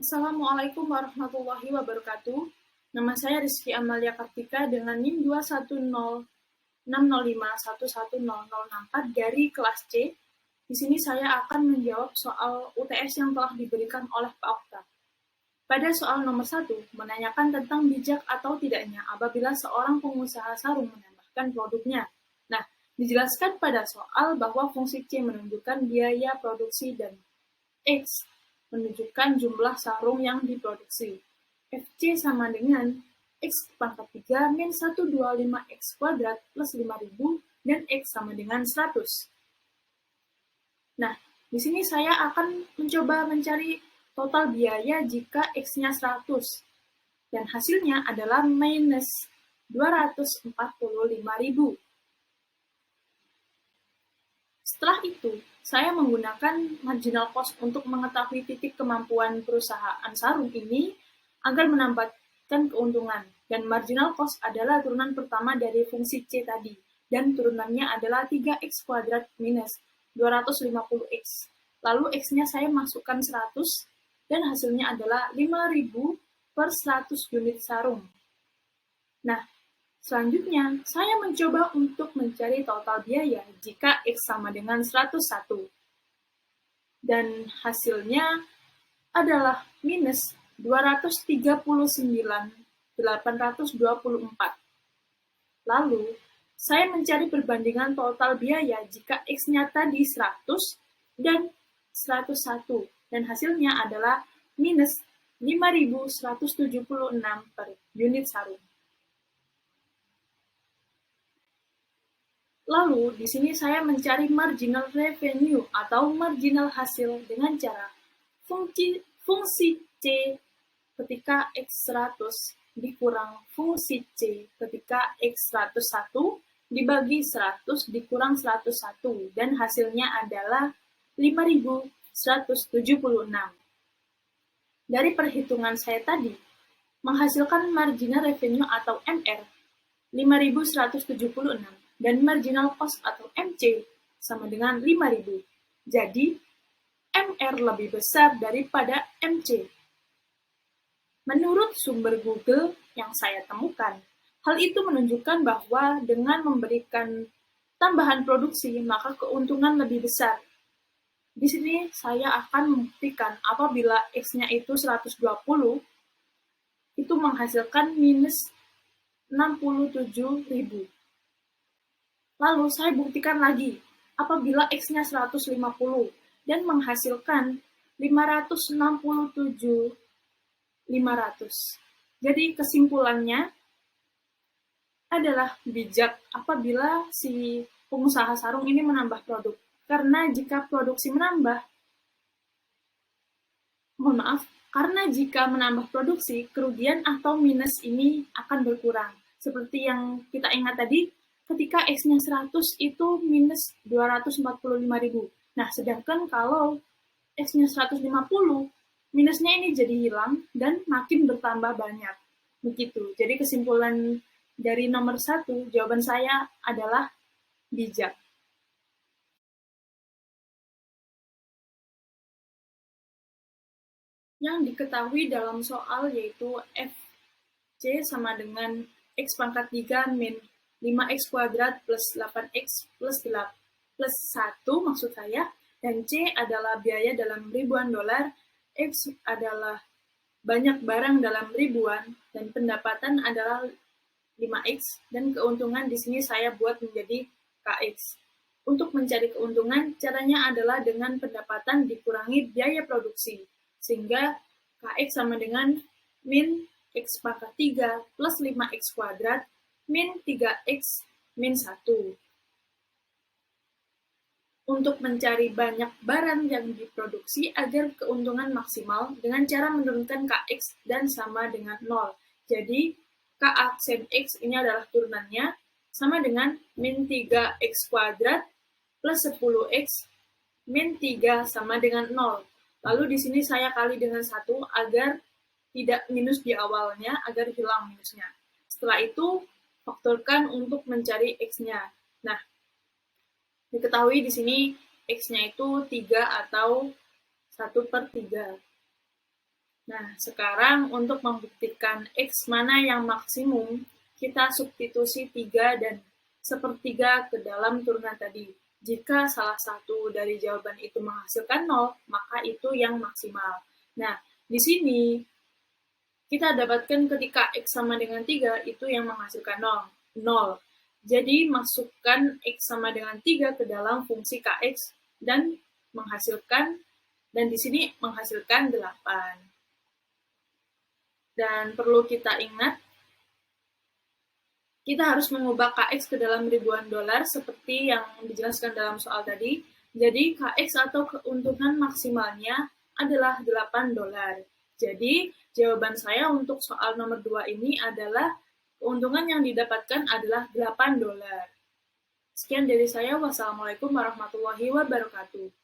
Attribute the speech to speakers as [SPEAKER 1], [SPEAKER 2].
[SPEAKER 1] Assalamualaikum warahmatullahi wabarakatuh. Nama saya Rizky Amalia Kartika dengan NIM 21060511064 dari kelas C. Di sini saya akan menjawab soal UTS yang telah diberikan oleh Pak Okta. Pada soal nomor 1, menanyakan tentang bijak atau tidaknya apabila seorang pengusaha sarung menambahkan produknya. Nah, dijelaskan pada soal bahwa fungsi C menunjukkan biaya produksi dan X menunjukkan jumlah sarung yang diproduksi. FC sama dengan X pangkat 3 min 125 X kuadrat plus 5000 dan X sama dengan 100. Nah, di sini saya akan mencoba mencari total biaya jika X-nya 100. Dan hasilnya adalah minus 245.000. Setelah itu, saya menggunakan marginal cost untuk mengetahui titik kemampuan perusahaan sarung ini agar menambahkan keuntungan. Dan marginal cost adalah turunan pertama dari fungsi C tadi. Dan turunannya adalah 3x kuadrat minus 250x. Lalu x-nya saya masukkan 100 dan hasilnya adalah 5.000 per 100 unit sarung. Nah, selanjutnya, saya mencoba untuk mencari total biaya jika X sama dengan 101. Dan hasilnya adalah minus 239.824. Lalu, saya mencari perbandingan total biaya jika X-nya tadi 100 dan 101. Dan hasilnya adalah minus 5.176 per unit sarung. Lalu, di sini saya mencari marginal revenue atau marginal hasil dengan cara fungsi C ketika X100 dikurang fungsi C ketika X101 dibagi 100 dikurang 101 dan hasilnya adalah 5.176. Dari perhitungan saya tadi, menghasilkan marginal revenue atau MR 5.176 dan marginal cost atau MC sama dengan 5.000. Jadi, MR lebih besar daripada MC. Menurut sumber Google yang saya temukan, hal itu menunjukkan bahwa dengan memberikan tambahan produksi, maka keuntungan lebih besar. Di sini saya akan membuktikan apabila X-nya itu 120, itu menghasilkan minus 67.000. Lalu saya buktikan lagi, apabila X-nya 150 dan menghasilkan 567.500. Jadi kesimpulannya adalah bijak apabila si pengusaha sarung ini menambah produk. Karena jika produksi menambah, karena jika menambah produksi, kerugian atau minus ini akan berkurang. Seperti yang kita ingat tadi, ketika X-nya 100 itu minus 245.000. Nah, sedangkan kalau X-nya 150, minusnya ini jadi hilang dan makin bertambah banyak. Begitu. Jadi kesimpulan dari nomor 1, jawaban saya adalah bijak. Yang diketahui dalam soal yaitu FC sama dengan X pangkat 3 min 5X kuadrat plus 8X plus 1 maksud saya, dan C adalah biaya dalam ribuan dolar, X adalah banyak barang dalam ribuan, dan pendapatan adalah 5X, dan keuntungan di sini saya buat menjadi KX. Untuk mencari keuntungan, caranya adalah dengan pendapatan dikurangi biaya produksi, sehingga KX sama dengan min X pangkat 3 plus 5X kuadrat min 3X min 1. Untuk mencari banyak barang yang diproduksi agar keuntungan maksimal dengan cara menurunkan KX dan sama dengan 0. Jadi, K aksen X ini adalah turunannya sama dengan min 3X kuadrat plus 10X min 3 sama dengan 0. Lalu di sini saya kali dengan 1 agar tidak minus di awalnya, agar hilang minusnya. Setelah itu, faktorkan untuk mencari X-nya. Nah, diketahui di sini X-nya itu 3 atau 1/3. Nah, sekarang untuk membuktikan X mana yang maksimum, kita substitusi 3 dan sepertiga ke dalam turunan tadi. Jika salah satu dari jawaban itu menghasilkan 0, maka itu yang maksimal. Nah, di sini kita dapatkan ketika X sama dengan 3, itu yang menghasilkan 0. 0. Jadi, masukkan X sama dengan 3 ke dalam fungsi Kx dan menghasilkan, dan di sini menghasilkan 8. Dan perlu kita ingat, kita harus mengubah Kx ke dalam ribuan dolar seperti yang dijelaskan dalam soal tadi. Jadi Kx atau keuntungan maksimalnya adalah 8 dolar. Jadi jawaban saya untuk soal nomor 2 ini adalah keuntungan yang didapatkan adalah 8 dolar. Sekian dari saya. Wassalamualaikum warahmatullahi wabarakatuh.